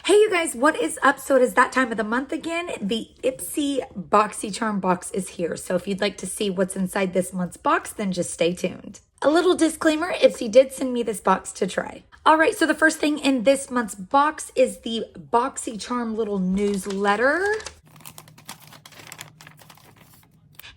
Hey you guys, what is up? So it is that time of the month again. The Ipsy Boxycharm box is here. So if you'd like to see what's inside this month's box, then just stay tuned. A little disclaimer, Ipsy did send me this box to try. All right, so the first thing in this month's box is the Boxycharm little newsletter.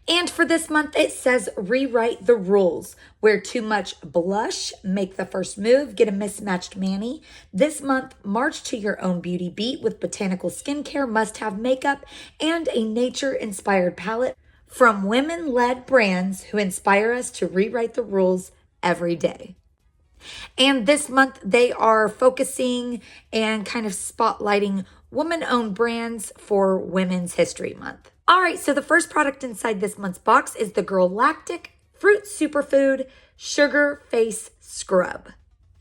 And for this month, it says rewrite the rules. Wear too much blush, make the first move, get a mismatched mani. This month, march to your own beauty beat with botanical skincare, must-have makeup, and a nature-inspired palette from women-led brands who inspire us to rewrite the rules every day. And this month, they are focusing and kind of spotlighting woman-owned brands for Women's History Month. All right, so the first product inside this month's box is the Girl Lactic Fruit Superfood Sugar Face Scrub.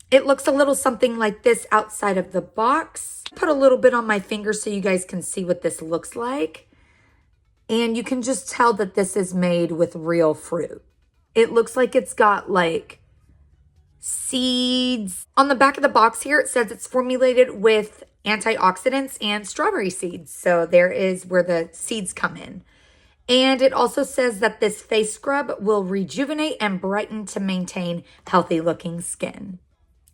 It looks a little something like this outside of the box. Put a little bit on my finger so you guys can see what this looks like. And you can just tell that this is made with real fruit. It looks like it's got like seeds. On the back of the box here, it says it's formulated with antioxidants and strawberry seeds. So there is where the seeds come in. And it also says that this face scrub will rejuvenate and brighten to maintain healthy looking skin.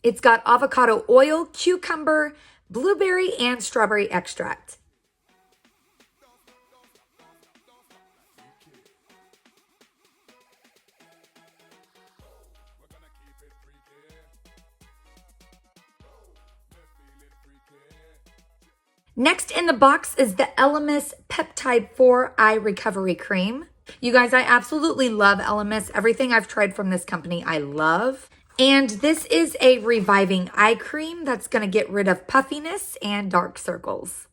It's got avocado oil, cucumber, blueberry, and strawberry extract. Next in the box is the Elemis Peptide 4 Eye Recovery Cream. You guys, I absolutely love Elemis. Everything I've tried from this company, I love. And this is a reviving eye cream that's going to get rid of puffiness and dark circles.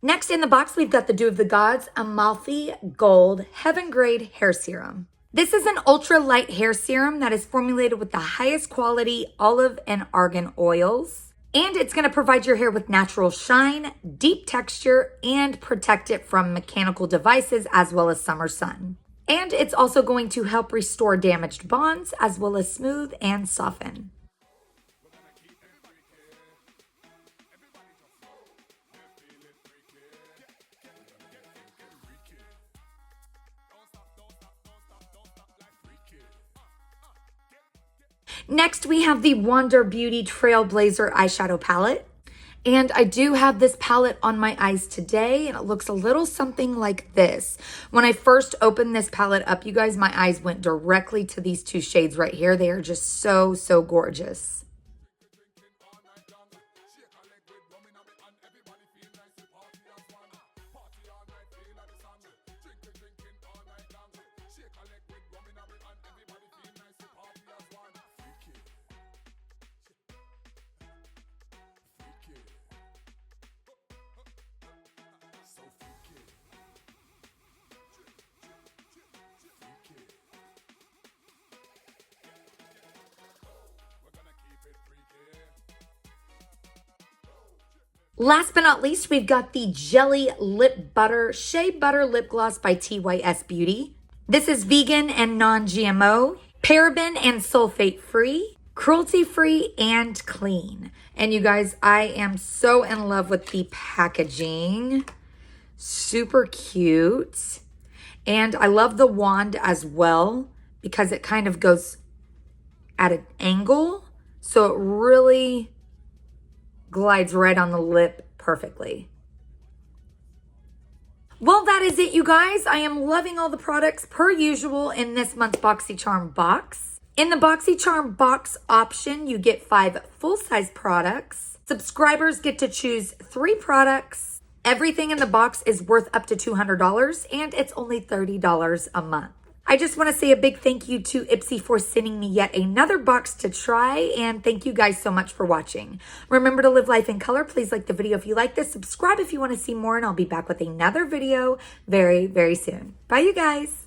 Next in the box, we've got the Dew of the Gods Amalfi Gold Heaven Grade Hair Serum. This is an ultra light hair serum that is formulated with the highest quality olive and argan oils. And it's going to provide your hair with natural shine, deep texture, and protect it from mechanical devices as well as summer sun. And it's also going to help restore damaged bonds as well as smooth and soften. Next, we have the Wander Beauty Trailblazer Eyeshadow Palette. And I do have this palette on my eyes today, and it looks a little something like this. When I first opened this palette up, you guys, my eyes went directly to these two shades right here. They are just so, so gorgeous. Last but not least, we've got the Jelly Lip Butter Shea Butter Lip Gloss by TYS Beauty. This is vegan and non-GMO, paraben and sulfate free, cruelty free, and clean. And you guys, I am so in love with the packaging. Super cute. And I love the wand as well because it kind of goes at an angle. So it really glides right on the lip perfectly. Well, that is it, you guys. I am loving all the products per usual in this month's Boxycharm box. In the Boxycharm box option, you get 5 full-size products. Subscribers get to choose 3 products. Everything in the box is worth up to $200, and it's only $30 a month. I just want to say a big thank you to Ipsy for sending me yet another box to try, and thank you guys so much for watching. Remember to live life in color. Please like the video if you like this, subscribe if you want to see more, and I'll be back with another video very, very soon. Bye, you guys.